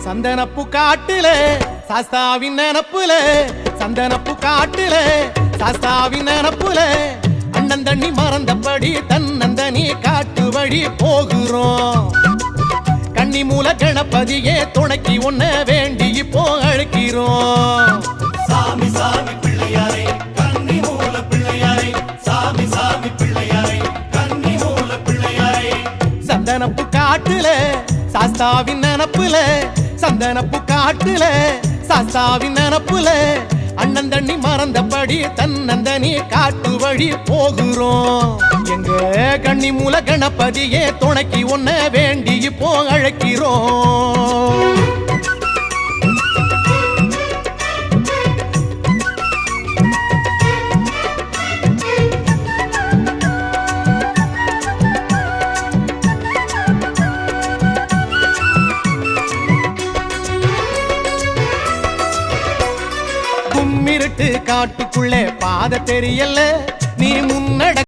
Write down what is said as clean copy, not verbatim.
சந்தனப்பு காட்டுல சாஸ்தாவின் நினப்புல சந்தனப்பு காட்டுல சாஸ்தாவின் நினப்புல அண்ணன் தண்ணி மறந்தபடி தன்னந்தனி காட்டு வழி போகிறோம். கன்னி மூல கணபதியே துணைக்கி ஒன்ன வேண்டி இப்போ அழைக்கிறோம். சாமி சாமி பிள்ளையாரே கன்னி மூல பிள்ளையாரே சாமி சாமி பிள்ளையாரே கன்னி மூல பிள்ளையாரே. சந்தனப்பு காட்டுல சாஸ்தாவின் நினப்புல சந்தனப்பு காட்டுல சாஸ்தாவின் நினப்புல அண்ணன் தண்ணி மறந்தபடி தன்னந்தனி காட்டு வழி போகிறோம். எங்க கன்னி மூல கணபதியே துணைக்கி ஒன்ன வேண்டி இப்போ அழைக்கிறோம். கும்மிருட்டு காட்டுக்குள்ளே பாத தெரியல நீ முன்னட